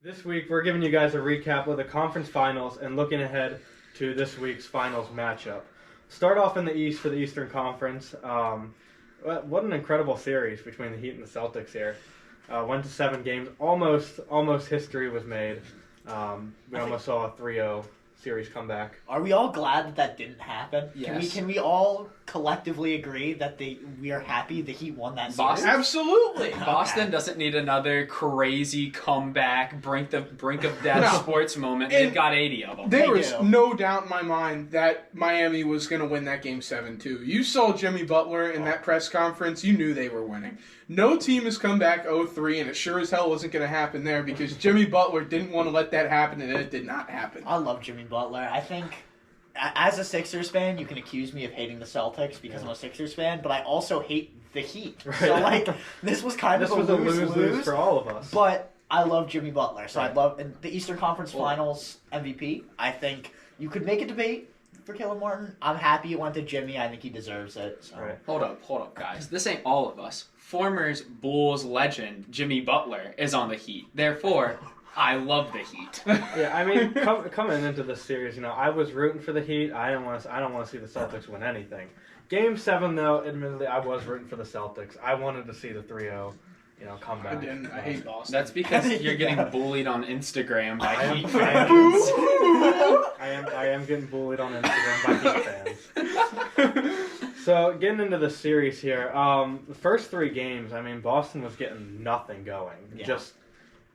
This week, we're giving you guys a recap of the conference finals and looking ahead to this week's finals matchup. Start off in the East for the Eastern Conference. What an incredible series between the Heat and the Celtics here. Went to 7 games. Almost history was made. We almost saw a 3-0 series comeback. Are we all glad that didn't happen? Yes. Can we all collectively agree that we are happy the Heat won that series? Boston? Absolutely. Boston doesn't need another crazy comeback, brink of death sports moment. They've got 80 of them. There They was do. no doubt in my mind that Miami was going to win that game 7-2. You saw Jimmy Butler in that press conference. You knew they were winning. No team has come back 0-3, and it sure as hell wasn't going to happen there because Jimmy Butler didn't want to let that happen, and it did not happen. I love Jimmy Butler. I think, as a Sixers fan, you can accuse me of hating the Celtics because I'm a Sixers fan, but I also hate the Heat. Right. So, this was kind This of was a a lose-lose lose-lose for all of us. But I love Jimmy Butler, so Right. I love and the Eastern Conference Finals MVP. I think you could make a debate for Caleb Martin. I'm happy it went to Jimmy. I think he deserves it. So. Right. Hold up, guys. This ain't all of us. Former Bulls legend Jimmy Butler is on the Heat. Therefore, I love the Heat. Yeah, I mean, coming into this series, I was rooting for the Heat. I don't want to see the Celtics win anything. Game 7, though, admittedly, I was rooting for the Celtics. I wanted to see the 3-0, comeback. I didn't. I hate Boston. That's because you're getting Yeah. bullied on Instagram by I Heat am- fans. I am getting bullied on Instagram by Heat fans. So, getting into the series here, the first 3 games, Boston was getting nothing going. Yeah. Just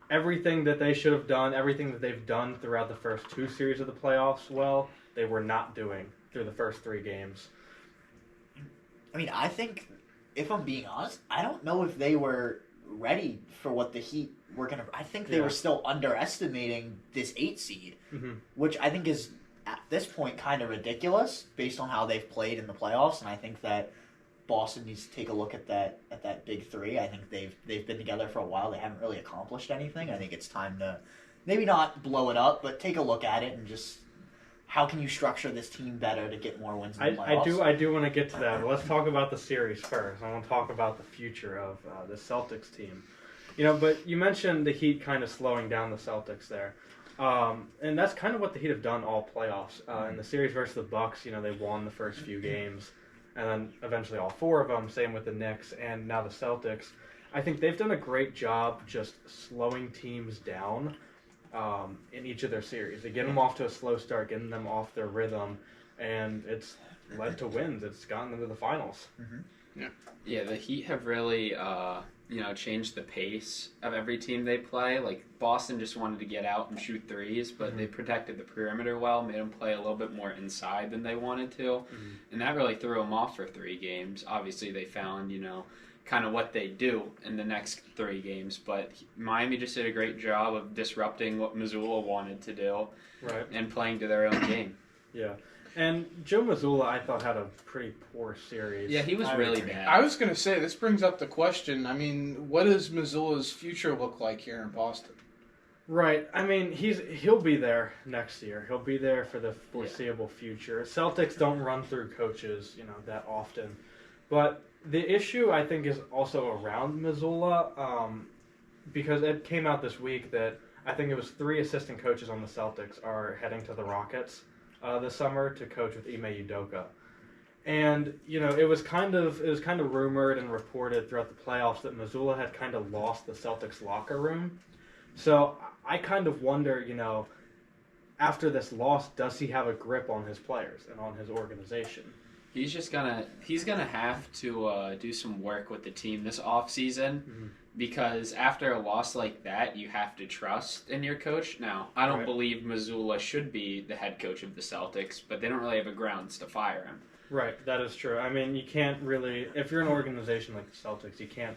everything that they should have done, everything that they've done throughout the first 2 series of the playoffs, they were not doing through the first 3 games. I think, if I'm being honest, I don't know if they were ready for what the Heat were going to... I think they Yeah. were still underestimating this 8 seed, Mm-hmm. which I think is, at this point, kind of ridiculous based on how they've played in the playoffs, and I think that Boston needs to take a look at that big 3. I think they've been together for a while. They haven't really accomplished anything. I think it's time to maybe not blow it up, but take a look at it and just... How can you structure this team better to get more wins in the playoffs? I do want to get to that. But let's talk about the series first. I want to talk about the future of the Celtics team. But you mentioned the Heat kind of slowing down the Celtics there. And that's kind of what the Heat have done all playoffs. In the series versus the Bucks, they won the first few games. And then eventually all 4 of them, same with the Knicks and now the Celtics. I think they've done a great job just slowing teams down in each of their series. They get them off to a slow start, getting them off their rhythm, and it's led to wins. It's gotten them to the finals. Yeah, the Heat have really, changed the pace of every team they play. Like, Boston just wanted to get out and shoot threes, but they protected the perimeter well, made them play a little bit more inside than they wanted to, and that really threw them off for 3 games. Obviously, they found, kind of what they do in the next 3 games, but Miami just did a great job of disrupting what Missoula wanted to do Right. and playing to their own game. Yeah. And Joe Mazzulla, I thought, had a pretty poor series. Yeah, he was I really agree. bad. I was going to say, this brings up the question. What does Missoula's future look like here in Boston? Right. He'll be there next year. He'll be there for the foreseeable future. Celtics don't run through coaches, that often. But the issue, I think, is also around Missoula, because it came out this week that I think it was 3 assistant coaches on the Celtics are heading to the Rockets this summer to coach with Ime Udoka. And, it was kind of rumored and reported throughout the playoffs that Missoula had kind of lost the Celtics locker room. So I kind of wonder, after this loss, does he have a grip on his players and on his organization? He's gonna have to do some work with the team this offseason because after a loss like that, you have to trust in your coach. Now, I don't Right. believe Missoula should be the head coach of the Celtics, but they don't really have a grounds to fire him. Right, that is true. You can't really, if you're an organization like the Celtics, you can't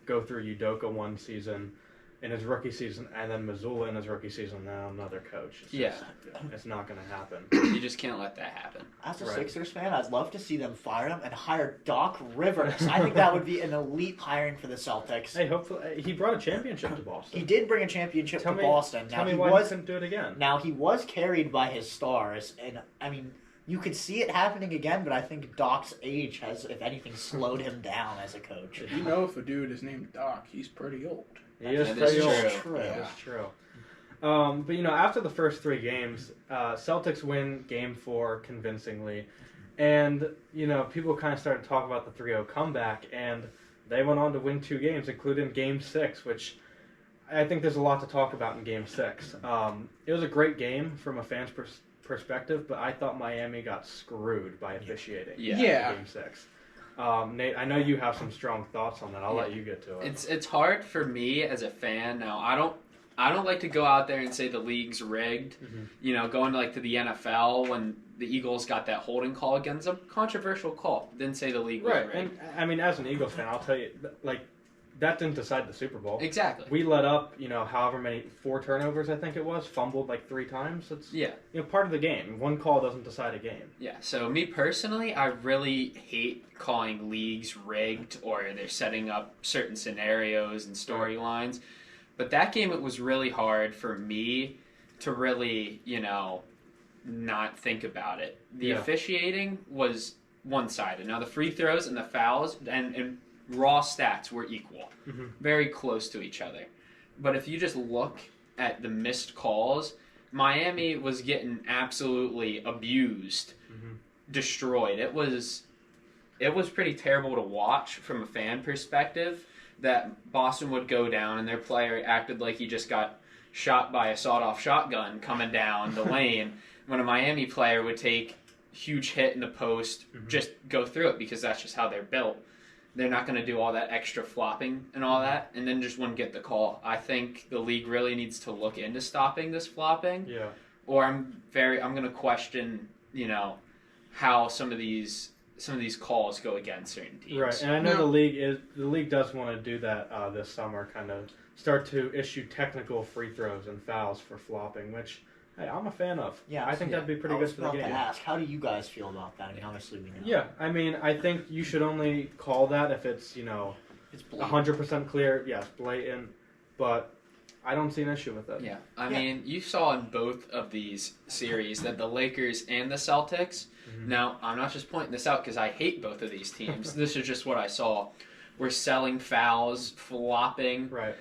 go through Udoka one season in his rookie season and then Missoula in his rookie season and then another coach. It's not going to happen. You just can't let that happen. As a Right. Sixers fan, I'd love to see them fire him and hire Doc Rivers. I think that would be an elite hiring for the Celtics. Hey, hopefully, he brought a championship to Boston. He did bring a championship to Boston. Tell me he why was he couldn't do it again. Now, he was carried by his stars, and you could see it happening again, but I think Doc's age has, if anything, slowed him down as a coach. If a dude is named Doc, he's pretty old. He is That pretty is old. true. That is true. But after the first 3 games, Celtics win Game 4 convincingly, and people kind of started talking about the 3-0 comeback, and they went on to win 2 games, including Game 6, which I think there's a lot to talk about in Game 6. It was a great game from a fan's perspective, but I thought Miami got screwed by officiating. Yeah. In Game 6. Nate, I know you have some strong thoughts on that. I'll let you get to it. It's hard for me as a fan. Now, I don't like to go out there and say the league's rigged. Going to the NFL when the Eagles got that holding call against them, controversial call. Didn't say the league was rigged. And I mean, as an Eagles fan, I'll tell you, that didn't decide the Super Bowl. Exactly. We let up, however many 4 turnovers I think it was, fumbled 3 times. It's part of the game. One call doesn't decide a game. Yeah. So me personally, I really hate calling leagues rigged or they're setting up certain scenarios and storylines. But that game, it was really hard for me to really, not think about it. The officiating was one-sided. Now the free throws and the fouls and raw stats were equal, very close to each other. But if you just look at the missed calls, Miami was getting absolutely abused, destroyed. It was pretty terrible to watch from a fan perspective that Boston would go down and their player acted like he just got shot by a sawed-off shotgun coming down the lane when a Miami player would take a huge hit in the post, just go through it because that's just how they're built. They're not going to do all that extra flopping and all that, and then just wouldn't get the call. I think the league really needs to look into stopping this flopping. Yeah. Or I'm going to question, how some of these calls go against certain teams. Right, and I know the league does want to do that this summer, kind of start to issue technical free throws and fouls for flopping, which I'm a fan of. Yeah, I think that'd be pretty good for the game. I was about to ask, how do you guys feel about that? I mean, obviously we know. Yeah, I mean, I think you should only call that if it's It's blatant. 100% clear. Yes, blatant, but I don't see an issue with it. Yeah, I mean, you saw in both of these series that the Lakers and the Celtics. Now, I'm not just pointing this out because I hate both of these teams. This is just what I saw. We're selling fouls, flopping, Right.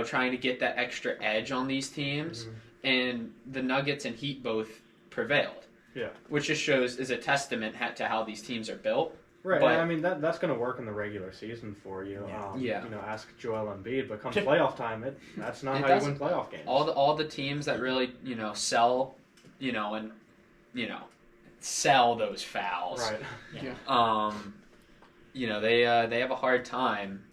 Trying to get that extra edge on these teams. And the Nuggets and Heat both prevailed. Yeah. Which just is a testament to how these teams are built. Right, But- and I mean that's going to work in the regular season for you. Yeah. Ask Joel Embiid, but come playoff time, that's not It how you doesn't- win playoff games. All the teams that really, sell, and, sell those fouls. Right. They have a hard time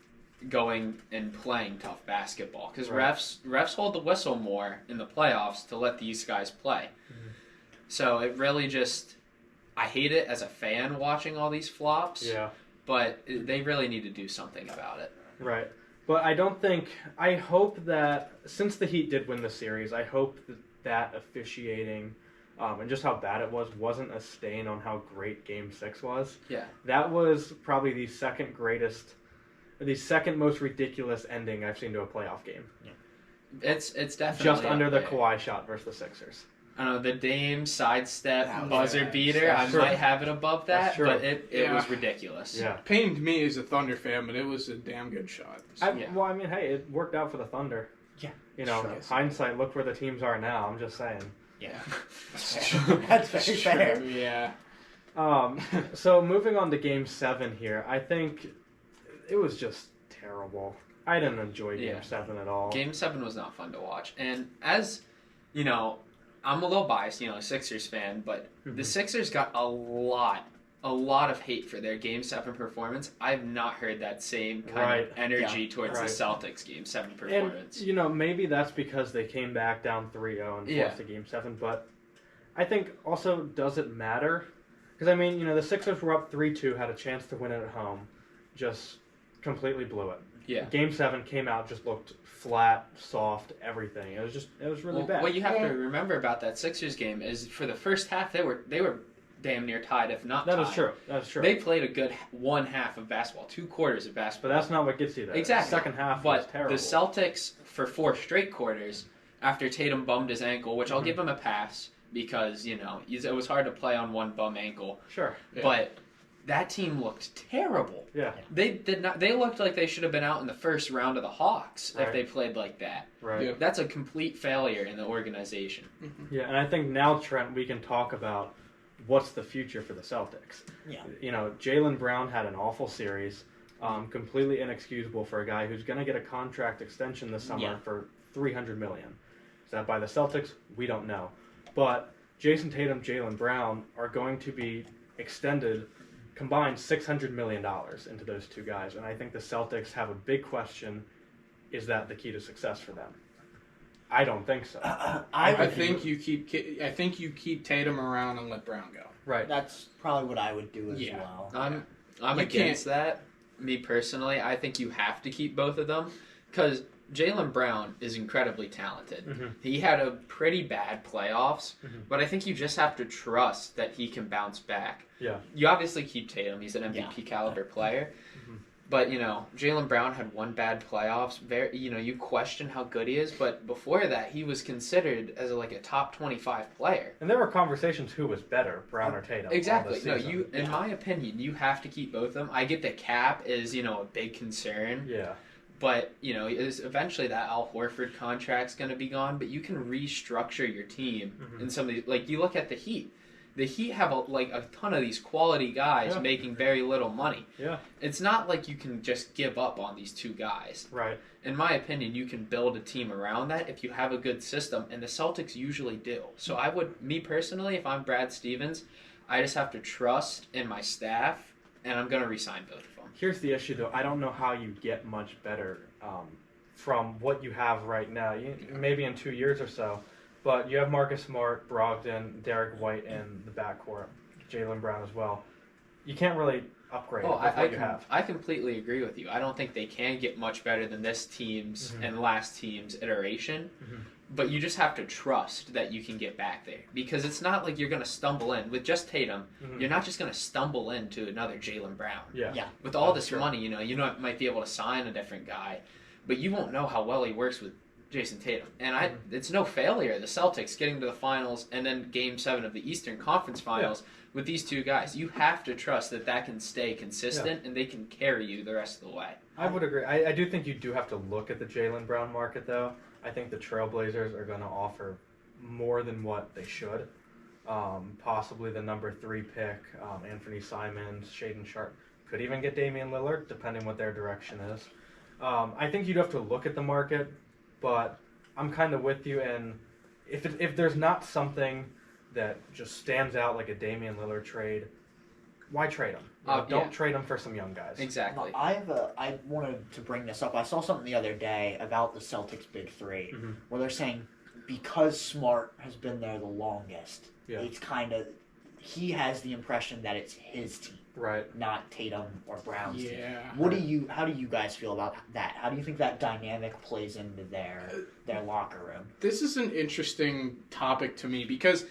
going and playing tough basketball because Right. refs hold the whistle more in the playoffs to let these guys play. So it really just, I hate it as a fan watching all these flops. Yeah. But they really need to do something about it. Right. But I hope that since the Heat did win the series, I hope that officiating and just how bad it wasn't a stain on how great Game 6 was. Yeah. That was probably the second most ridiculous ending I've seen to a playoff game. It's definitely Just under the up there. Kawhi shot versus the Sixers. I don't know, the Dame sidestep That was buzzer bad. beater, That's I true. might have it above that, That's true. but it Yeah. was ridiculous. Yeah. Pained me as a Thunder fan, but it was a damn good shot. Yeah. Well, I mean, hey, it worked out for the Thunder. Yeah. Sure. Hindsight, look where the teams are now. I'm just saying. Yeah. That's very fair. true, yeah. So moving on to Game 7 here, I think it was just terrible. I didn't enjoy Game Yeah. 7 at all. Game 7 was not fun to watch. And as, I'm a little biased, Sixers fan, but the Sixers got a lot of hate for their Game 7 performance. I've not heard that same kind of energy towards the Celtics Game 7 performance. And, maybe that's because they came back down 3-0 and forced a Game 7, but I think also, does it matter? Because, I mean, the Sixers were up 3-2, had a chance to win it at home, just completely blew it. Yeah. Game 7 came out, just looked flat, soft, everything. It was really bad. What you have to remember about that Sixers game is for the first half, they were damn near tied, if not tied. That is true. They played a good one half of basketball, 2 quarters of But basketball. that's not what gets you there. Exactly. The second half was But terrible. the Celtics, for 4 straight quarters, after Tatum bummed his ankle, which I'll give him a pass because, it was hard to play on one bum ankle. Sure. Yeah. But that team looked terrible. Yeah. They did not. They looked like they should have been out in the first round of the Hawks Right. if they played like that. Right. Yeah. That's a complete failure in the organization. Yeah, and I think now, Trent, we can talk about what's the future for the Celtics. Yeah. You know, Jaylen Brown had an awful series, completely inexcusable for a guy who's going to get a contract extension this summer Yeah. for $300 million. Is that by the Celtics? We don't know. But Jason Tatum, Jaylen Brown are going to be extended combined $600 million into those two guys, and I think the Celtics have a big question: is that the key to success for them? I don't think so. I think you keep Tatum around and let Brown go. Right. That's probably what I would do as Yeah. well. I'm You against that. Me personally, I think you have to keep both of them because Jaylen Brown is incredibly talented. Mhm. He had a pretty bad playoffs, Mhm. but I think you just have to trust that he can bounce back. Yeah. You obviously keep Tatum; he's an MVP caliber player. Mhm. But Jaylen Brown had one bad playoffs. You question how good he is, but before that, he was considered as a top 25 player. And there were conversations who was better, Brown or Tatum. all Exactly. this No, season. in my opinion, you have to keep both of them. I get that cap is a big concern. Yeah. But, eventually that Al Horford contract's going to be gone, but you can restructure your team Mhm. in some of these. You look at the Heat. The Heat have a ton of these quality guys Yeah. making very little money. Yeah. It's not like you can just give up on these two guys. Right. In my opinion, you can build a team around that if you have a good system, and the Celtics usually do. So me personally, if I'm Brad Stevens, I just have to trust in my staff, and I'm going to re-sign both of them. Here's the issue, though. I don't know how you get much better from what you have right now. Maybe in 2 years or so. But you have Marcus Smart, Brogdon, Derek White in the backcourt, Jaylen Brown as well. You can't really upgrade with what you have. I completely agree with you. I don't think they can get much better than this team's Mhm. and last team's iteration. Mhm. But you just have to trust that you can get back there. Because it's not like you're going to stumble in. With just Tatum, Mhm. you're not just going to stumble into another Jaylen Brown. Yeah. Yeah. With all That's this true. money, you might be able to sign a different guy. But you won't know how well he works with Jason Tatum. And it's no failure. The Celtics getting to the finals and then Game 7 of the Eastern Conference Finals with these two guys. You have to trust that can stay consistent and they can carry you the rest of the way. I would agree. I do think you do have to look at the Jaylen Brown market, though. I think the Trailblazers are going to offer more than what they should. Possibly the number 3 pick, Anthony Simons, Shaedon Sharp. Could even get Damian Lillard, depending what their direction is. I think you'd have to look at the market, but I'm kind of with you. And if there's not something that just stands out like a Damian Lillard trade, why trade him? Don't trade him for some young guys. Exactly. I wanted to bring this up. I saw something the other day about the Celtics Big 3 Mhm. where they're saying because Smart has been there the longest, Yeah. it's kind of he has the impression that it's his team, Right. not Tatum or Brown's team. Yeah. How do you guys feel about that? How do you think that dynamic plays into their locker room? This is an interesting topic to me because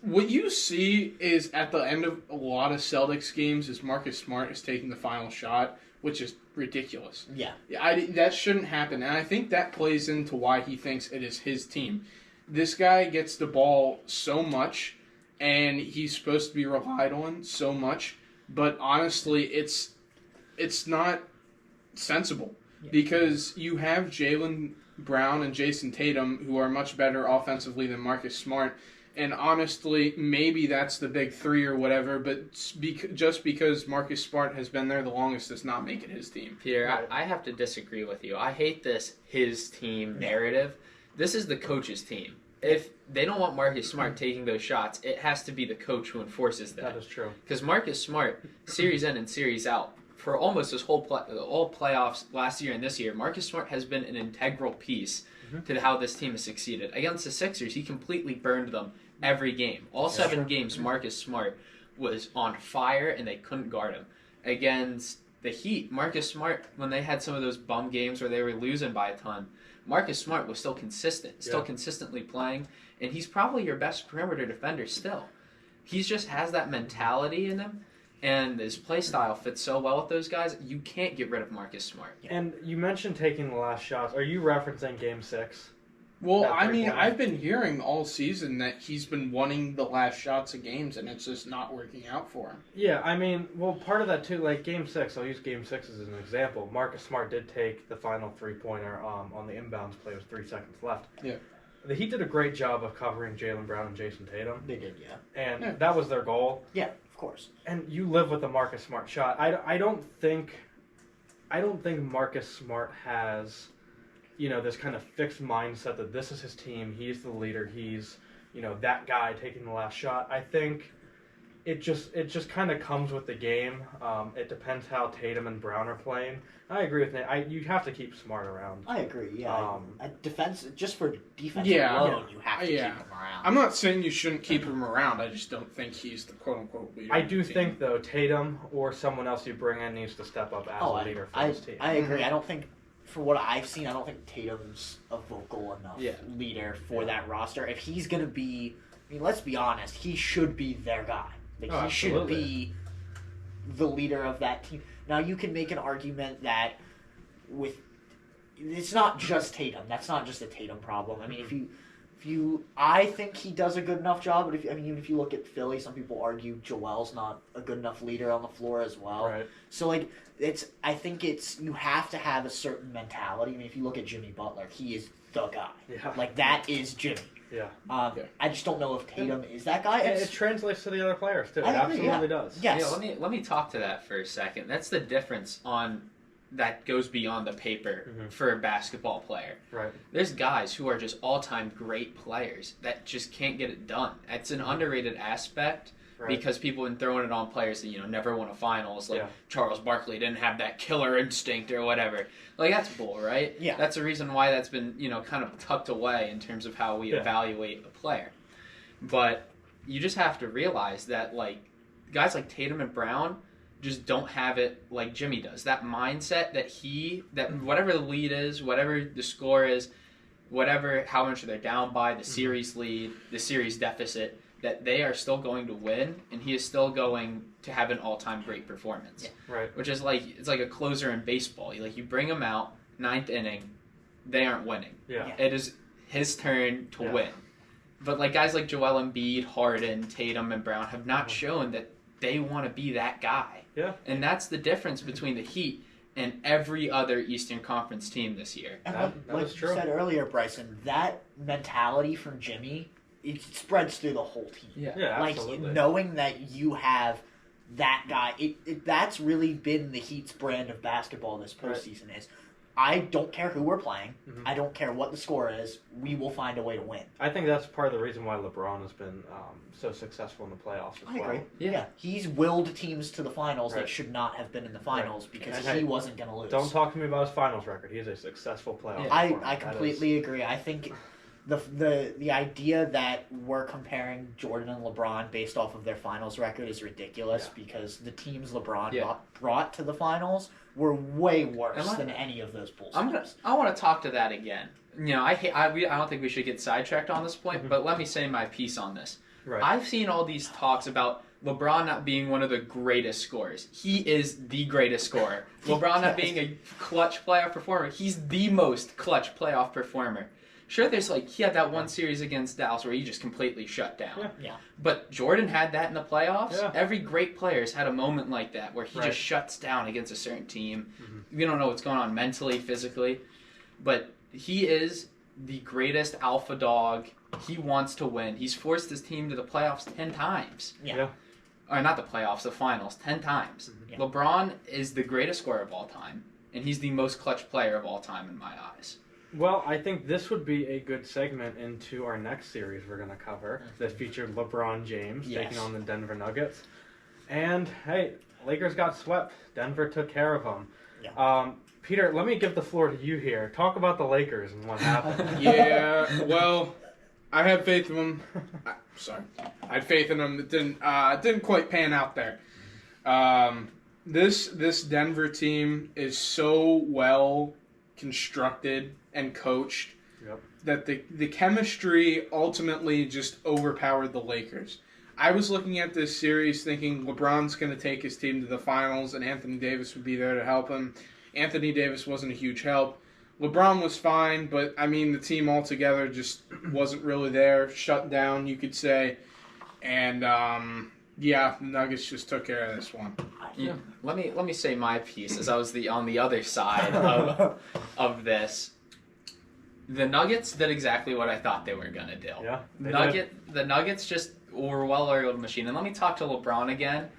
what you see is at the end of a lot of Celtics games is Marcus Smart is taking the final shot, which is ridiculous. Yeah. That shouldn't happen, and I think that plays into why he thinks it is his team. This guy gets the ball so much, and he's supposed to be relied on so much, but honestly, it's not sensible because you have Jaylen Brown and Jason Tatum who are much better offensively than Marcus Smart. And honestly, maybe that's the big 3 or whatever, but just because Marcus Smart has been there the longest does not make it his team. Peter, Right. I have to disagree with you. I hate this his team narrative. This is the coach's team. If they don't want Marcus Smart taking those shots, it has to be the coach who enforces That that. is true. Because Marcus Smart, series in and series out, for almost his all playoffs last year and this year, Marcus Smart has been an integral piece to how this team has succeeded. Against the Sixers, he completely burned them every game. All 7 games, Marcus Smart was on fire, and they couldn't guard him. Against the Heat, Marcus Smart, when they had some of those bum games where they were losing by a ton, Marcus Smart was still consistent, still consistently playing, and he's probably your best perimeter defender still. He just has that mentality in him, and his play style fits so well with those guys. You can't get rid of Marcus Smart. And you mentioned taking the last shots. Are you referencing Game 6? Well, That I mean, three-pointer. I've been hearing all season that he's been wanting the last shots of games, and it's just not working out for him. Yeah, I mean, well, part of that too, like Game 6, I'll use Game 6 as an example. Marcus Smart did take the final three-pointer on the inbounds play with 3 seconds left. Yeah. The Heat did a great job of covering Jaylen Brown and Jason Tatum, They did, yeah. and Yeah. that was their goal. Yeah, of course. And you live with a Marcus Smart shot. I don't think Marcus Smart has, this kind of fixed mindset that this is his team. He's the leader. He's, that guy taking the last shot. I think it just kind of comes with the game. It depends how Tatum and Brown are playing. I agree with Nate. You have to keep Smart around. I agree, yeah. Defense, just for defense Yeah, alone, you have to keep yeah. him around. I'm not saying you shouldn't keep him around. I just don't think he's the quote-unquote leader. I of the do team. think though Tatum or someone else you bring in needs to step up as a leader for his team. I agree. I don't think, for what I've seen, I don't think Tatum's a vocal enough Yeah. leader for Yeah. that roster. If he's going to be, let's be honest, he should be their guy. Like, Oh, he should absolutely. be the leader of that team. Now, you can make an argument that it's not just Tatum. That's not just a Tatum problem. I mean, I think he does a good enough job, but even if you look at Philly, some people argue Joel's not a good enough leader on the floor as well. Right. So I think you have to have a certain mentality. I mean, if you look at Jimmy Butler, he is the guy. Yeah. Like that is Jimmy. Yeah. Yeah. I just don't know if Tatum is that guy. And it translates to the other players too. It I agree, absolutely yeah. does. Yes. Yeah, let me talk to that for a second. That's the difference that goes beyond the paper for a basketball player. Right. There's guys who are just all-time great players that just can't get it done. It's an underrated aspect because people have been throwing it on players that never won a finals. Like Charles Barkley didn't have that killer instinct or whatever. Like that's bull, right? Yeah. That's the reason why that's been kind of tucked away in terms of how we evaluate a player. But you just have to realize that like guys like Tatum and Brown just don't have it like Jimmy does. That mindset that whatever the lead is, whatever the score is, whatever how much they're down by, the series lead, the series deficit, that they are still going to win, and he is still going to have an all-time great performance. Yeah. Right. Which is like it's like a closer in baseball. You bring him out, 9th inning, they aren't winning. Yeah. Yeah. It is his turn to win. But like guys like Joel Embiid, Harden, Tatum, and Brown have not shown that they want to be that guy. Yeah. And that's the difference between the Heat and every other Eastern Conference team this year. And That like is you true. said earlier, Bryson, that mentality from Jimmy, it spreads through the whole team. Yeah. Yeah, Like absolutely. knowing that you have that guy, that's really been the Heat's brand of basketball this postseason. Is I don't care who we're playing. Mhm. I don't care what the score is. We will find a way to win. I think that's part of the reason why LeBron has been so successful in the playoffs as I well. agree. Yeah. He's willed teams to the finals Right. that should not have been in the finals because And hey, he wasn't going to lose. Don't talk to me about his finals record. He is a successful playoff. Yeah. performer. I That completely agree. I think the idea that we're comparing Jordan and LeBron based off of their finals record is ridiculous because the teams LeBron brought to the finals were way worse than any of those Bulls. I want to talk to that again. I don't think we should get sidetracked on this point, but let me say my piece on this. Right. I've seen all these talks about LeBron not being one of the greatest scorers. He is the greatest scorer. LeBron not being a clutch playoff performer. He's the most clutch playoff performer. Sure, he had that one series against Dallas where he just completely shut down. Yeah. But Jordan had that in the playoffs. Yeah. Every great player's had a moment like that where he Right. just shuts down against a certain team. We don't know what's going on mentally, physically, but he is the greatest alpha dog. He wants to win. He's forced his team to the playoffs 10 times. Yeah. Or not the playoffs, the finals, 10 times. Yeah. LeBron is the greatest scorer of all time, and he's the most clutch player of all time in my eyes. Well, I think this would be a good segment into our next series we're going to cover that featured LeBron James taking on the Denver Nuggets. And, hey, Lakers got swept. Denver took care of them. Yeah. Peter, let me give the floor to you here. Talk about the Lakers and what happened. Yeah, well, I had faith in them. I had faith in them. It didn't quite pan out there. This Denver team is so well constructed and coached that the chemistry ultimately just overpowered the Lakers. I was looking at this series thinking LeBron's going to take his team to the finals and Anthony Davis would be there to help him. Anthony Davis wasn't a huge help. LeBron was fine, but I mean the team altogether just wasn't really there, shut down, you could say, and the Nuggets just took care of this one. Yeah. Let me say my piece as I was on the other side of this. The Nuggets did exactly what I thought they were gonna do. Yeah. The Nuggets just were a well-oiled machine. And let me talk to LeBron again.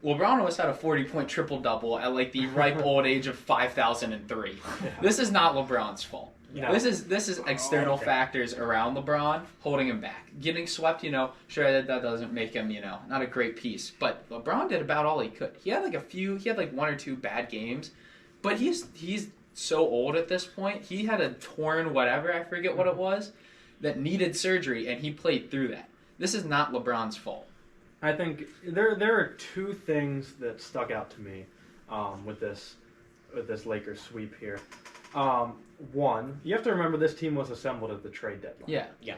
LeBron always had a 40-point triple-double at like the ripe old age of 5,003. Yeah. This is not LeBron's fault. No. This is external factors around LeBron holding him back. Getting swept, sure that doesn't make him, not a great piece. But LeBron did about all he could. He had like one or two bad games, but he's so old at this point. He had a torn whatever, I forget what it was, that needed surgery, and he played through that. This is not LeBron's fault. I think there are two things that stuck out to me with this Lakers sweep here. One, you have to remember this team was assembled at the trade deadline. Yeah.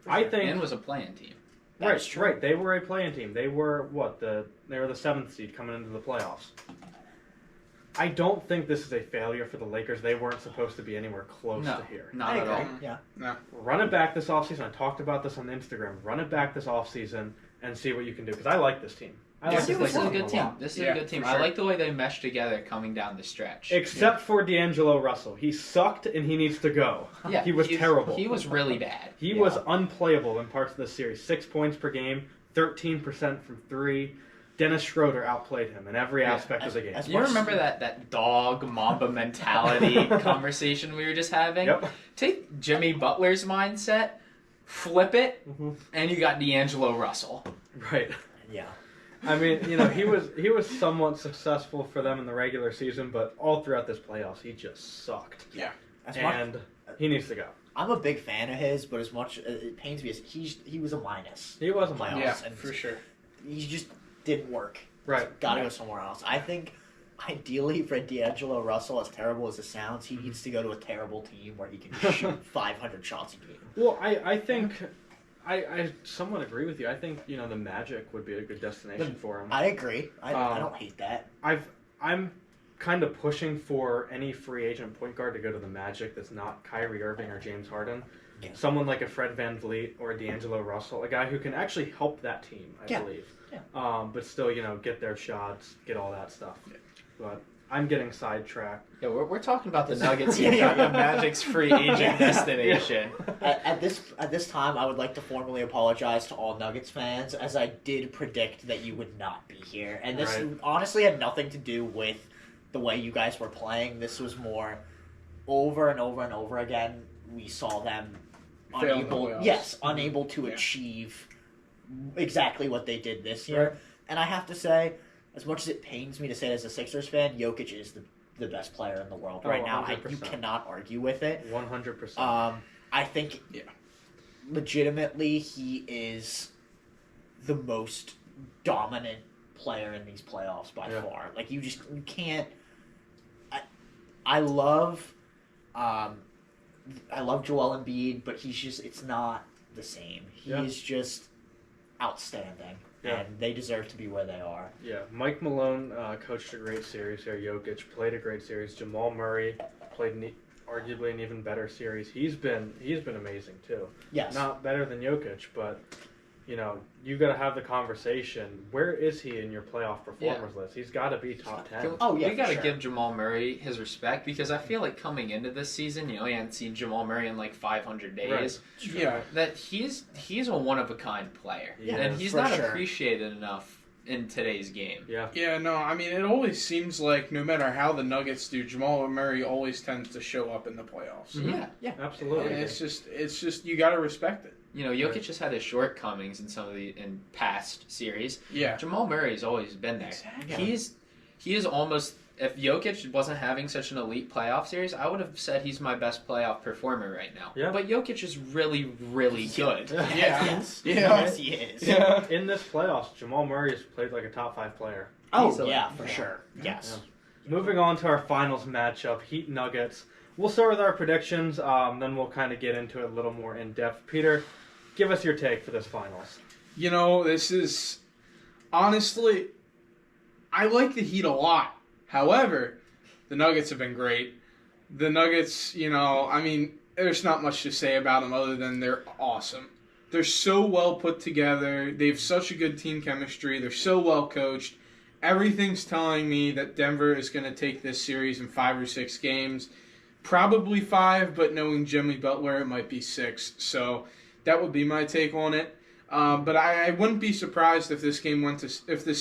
I think And was a playing team. right. They were a play-in team. They were they were the 7th seed coming into the playoffs. I don't think this is a failure for the Lakers. They weren't supposed to be anywhere close to here. Not at all. Yeah. Run it back this offseason. I talked about this on Instagram. Run it back this offseason and see what you can do. Because I like this team. I like This is a team good a team. lot. This is Yeah, a good team. for I sure. like the way they mesh together coming down the stretch. Except for D'Angelo Russell. He sucked and he needs to go. Yeah, He was terrible. He was really bad. He was unplayable in parts of the series. 6 points per game, 13% from 3. Dennis Schroeder outplayed him in every aspect of the game. You remember that dog Mamba mentality conversation we were just having? Yep. Take Jimmy Butler's mindset, flip it, Mhm. and you got D'Angelo Russell. Right. Yeah. I mean, he was somewhat successful for them in the regular season, but all throughout this playoffs, he just sucked. As much, And he needs to go. I'm a big fan of his, but as much it pains me as he was a minus. He wasn't Playoffs. playing. Yeah, and for sure. He just didn't work. Right. Got to go somewhere else. I think, ideally, for D'Angelo Russell, as terrible as it sounds, he needs to go to a terrible team where he can shoot 500 shots a game. Well, I think I somewhat agree with you. I think the Magic would be a good destination for him. I agree. I don't hate that. I'm kind of pushing for any free agent point guard to go to the Magic that's not Kyrie Irving or James Harden. Yeah. Someone like a Fred VanVleet or a D'Angelo Russell, a guy who can actually help that team, I believe. Yeah. But still, get their shots, get all that stuff. Yeah. But I'm getting sidetracked. Yeah, we're talking about the Nuggets Yeah. and the Magic's free agent destination. At this time, I would like to formally apologize to all Nuggets fans, as I did predict that you would not be here, and this Right. honestly had nothing to do with the way you guys were playing. This was more over and over and over again. We saw them Fail in the unable to Yeah. achieve exactly what they did this year. Right. And I have to say, as much as it pains me to say it as a Sixers fan, Jokic is the best player in the world right now. You 100%. cannot argue with it. 100%. I think, legitimately, he is the most dominant player in these playoffs by Yeah. far. Like you can't. I love Joel Embiid, but it's not the same. He Yeah. is just outstanding, Yeah. and they deserve to be where they are. Yeah, Mike Malone coached a great series here. Jokic played a great series. Jamal Murray played arguably an even better series. He's been amazing too. Yes. Not better than Jokic, but you got to have the conversation. Where is he in your playoff performers list? He's got to be top 10. Oh, yeah, we got to for sure. give Jamal Murray his respect because I feel like coming into this season, you hadn't seen Jamal Murray in like 500 days. Yeah. That he's a one of a kind player, Yeah, and he's for not sure. appreciated enough in today's game. Yeah. Yeah, no, I mean, it always seems like no matter how the Nuggets do, Jamal Murray always tends to show up in the playoffs. Mhm. Yeah, Absolutely. And it's just you got to respect it. Jokic has had his shortcomings in past series. Yeah. Jamal Murray's always been there. Exactly. He is almost. If Jokic wasn't having such an elite playoff series, I would have said he's my best playoff performer right now. Yeah. But Jokic is really, really good. Yeah. Yes. Yeah. Yes, he is. Yeah. In this playoffs, Jamal Murray has played like a top 5 player. Oh, Easily. yeah, for sure. Yes. Moving on to our finals matchup, Heat Nuggets. We'll start with our predictions, then we'll kind of get into it a little more in depth. Peter, give us your take for this finals. This is honestly, I like the Heat a lot. However, the Nuggets have been great. The Nuggets, I mean, there's not much to say about them other than they're awesome. They're so well put together. They have such a good team chemistry. They're so well coached. Everything's telling me that Denver is going to take this series in 5 or 6 games. Probably 5, but knowing Jimmy Butler, it might be 6. So that would be my take on it. But I wouldn't be surprised if this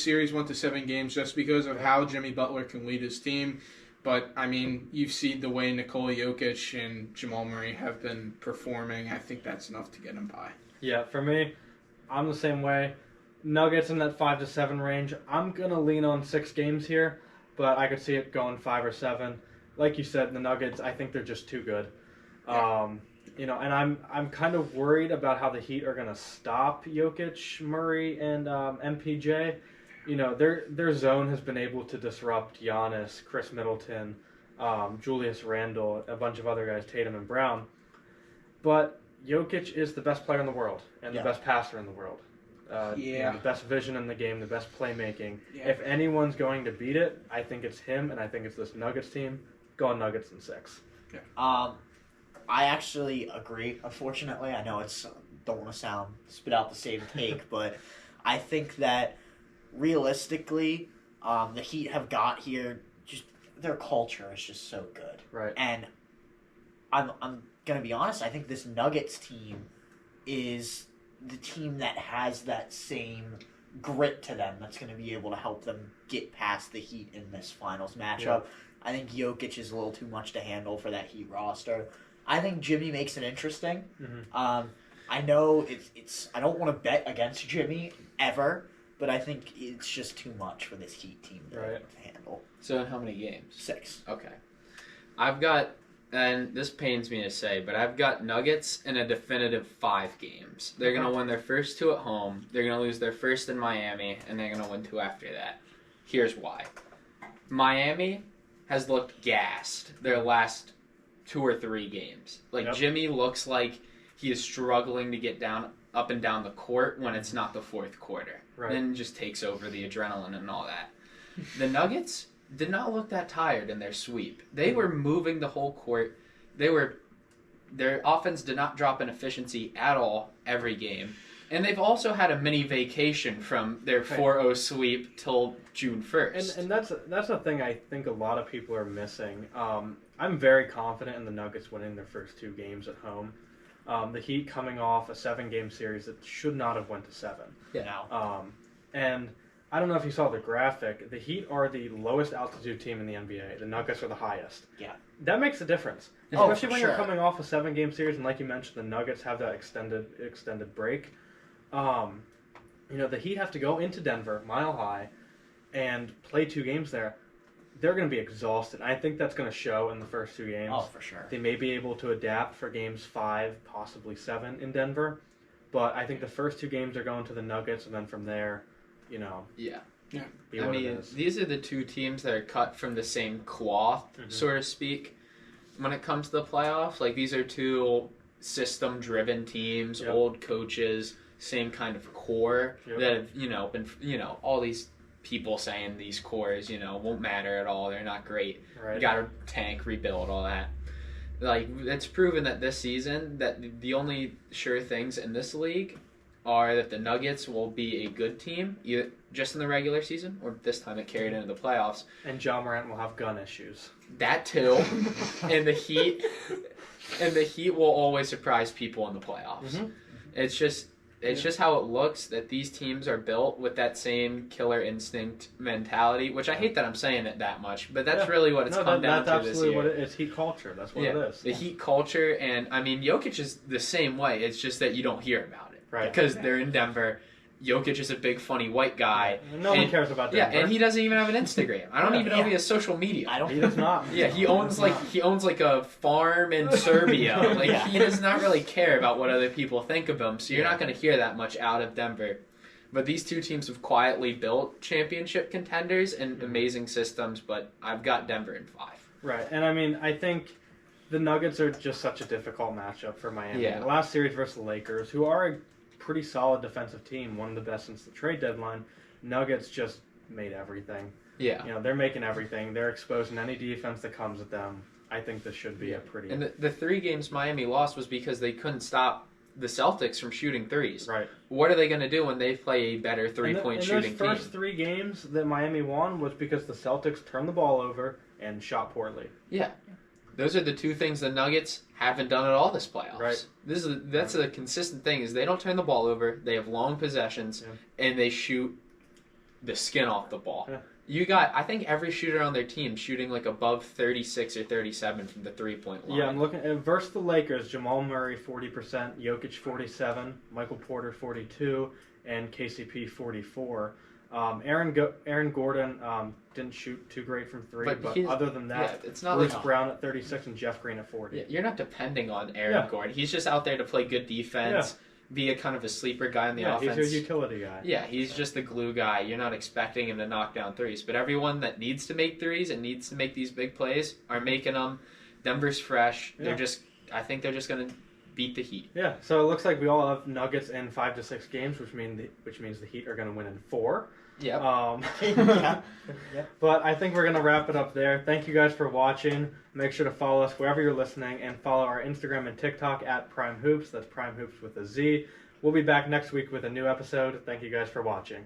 series went to 7 games just because of how Jimmy Butler can lead his team. But, I mean, you've seen the way Nikola Jokic and Jamal Murray have been performing. I think that's enough to get them by. Yeah, for me, I'm the same way. Nuggets in that 5 to 7 range. I'm going to lean on 6 games here, but I could see it going 5 or 7. Like you said, the Nuggets, I think they're just too good. Yeah. And I'm kind of worried about how the Heat are going to stop Jokic, Murray, and MPJ. Their zone has been able to disrupt Giannis, Chris Middleton, Julius Randle, a bunch of other guys, Tatum and Brown. But Jokic is the best player in the world and the best passer in the world. The best vision in the game, the best playmaking. Yeah. If anyone's going to beat it, I think it's him, and I think it's this Nuggets team. Going Nuggets in 6. I actually agree. Unfortunately, I know don't want to spit out the same take, but I think that realistically, the Heat have got here. Just their culture is just so good, Right. and I'm gonna be honest. I think this Nuggets team is the team that has that same grit to them that's going to be able to help them get past the Heat in this finals matchup. Yeah. I think Jokic is a little too much to handle for that Heat roster. I think Jimmy makes it interesting. Mm-hmm. I know it's. I don't want to bet against Jimmy ever, but I think it's just too much for this Heat team to handle. So in how many games? 6. Okay. I've got, and this pains me to say, but I've got Nuggets in a definitive 5 games. They're going to win their first 2 at home. They're going to lose their first in Miami, and they're going to win 2 after that. Here's why. Miami has looked gassed their last 2 or 3 games. Jimmy looks like he is struggling to get up and down the court when it's not the 4th quarter. Right. Then just takes over the adrenaline and all that. The Nuggets did not look that tired in their sweep. They were moving the whole court. Their offense did not drop in efficiency at all every game. And they've also had a mini vacation from their 4-0 sweep till June 1st. And that's a thing I think a lot of people are missing. I'm very confident in the Nuggets winning their first 2 games at home. The Heat coming off a 7-game series that should not have went to 7. Yeah. And I don't know if you saw the graphic. The Heat are the lowest altitude team in the NBA. The Nuggets are the highest. Yeah. That makes a difference. Oh, Especially when for you're sure. coming off a 7-game series, and like you mentioned, the Nuggets have that extended break. The Heat have to go into Denver, Mile High, and play 2 games there. They're going to be exhausted. I think that's going to show in the first 2 games. Oh, for sure. They may be able to adapt for games 5, possibly 7 in Denver. But I think the first 2 games are going to the Nuggets, and then from there, be what it is. These are the 2 teams that are cut from the same cloth, so to speak, when it comes to the playoffs. These are 2 system-driven teams, old coaches, same kind of core that have, been, all these people saying these cores, won't matter at all. They're not great. Right. You got to tank, rebuild, all that. It's proven that this season that the only sure things in this league are that the Nuggets will be a good team, either just in the regular season or this time it carried into the playoffs. And John Morant will have gun issues. That too. and the Heat will always surprise people in the playoffs. Mm-hmm. It's just how it looks that these teams are built with that same killer instinct mentality, which I hate that I'm saying it that much, but that's really what it's come down to this year. That's absolutely what it's Heat culture. That's what it is. The Heat culture, and I mean, Jokic is the same way. It's just that you don't hear about it. Right. Because they're in Denver. Jokic is a big, funny white guy. No one cares about Denver. Yeah, and he doesn't even have an Instagram. I don't even know if he has social media. He does not. Yeah, he owns a farm in Serbia. He does not really care about what other people think of him. So you're not going to hear that much out of Denver. But these 2 teams have quietly built championship contenders and amazing systems. But I've got Denver in 5. Right, and I mean, I think the Nuggets are just such a difficult matchup for Miami. Yeah. The last series versus the Lakers, who are a pretty solid defensive team, one of the best since the trade deadline. Nuggets just made everything. Yeah. They're making everything. They're exposing any defense that comes at them. I think this should be a pretty And the 3 games Miami lost was because they couldn't stop the Celtics from shooting threes. right. What are they going to do when they play a better three-point shooting those first team? 3 games that Miami won was because the Celtics turned the ball over and shot poorly. Those are the 2 things the Nuggets haven't done at all this playoffs. Right. That's a consistent thing is they don't turn the ball over, they have long possessions, and they shoot the skin off the ball. Yeah. You got, I think every shooter on their team shooting like above 36 or 37 from the 3-point line. Yeah, I'm looking at versus the Lakers. Jamal Murray 40%, Jokic 47, Michael Porter 42, and KCP 44. Aaron Gordon didn't shoot too great from 3, but other than that, it's not Bruce like Brown at 36 and Jeff Green at 40. you're not depending on Aaron Yeah. Gordon. He's just out there to play good defense, be a kind of a sleeper guy in the offense. He's a utility guy. Yeah, he's just the glue guy. You're not expecting him to knock down threes, but everyone that needs to make threes and needs to make these big plays are making them. Denver's fresh. Yeah. I think they're just going to beat the Heat. Yeah, so it looks like we all have Nuggets in 5 to 6 games, which means the Heat are going to win in 4. Yeah. Yeah. But I think we're going to wrap it up there. Thank you guys for watching. Make sure to follow us wherever you're listening and follow our Instagram and TikTok at Prime Hoops. That's Prime Hoops with a Z. We'll be back next week with a new episode. Thank you guys for watching.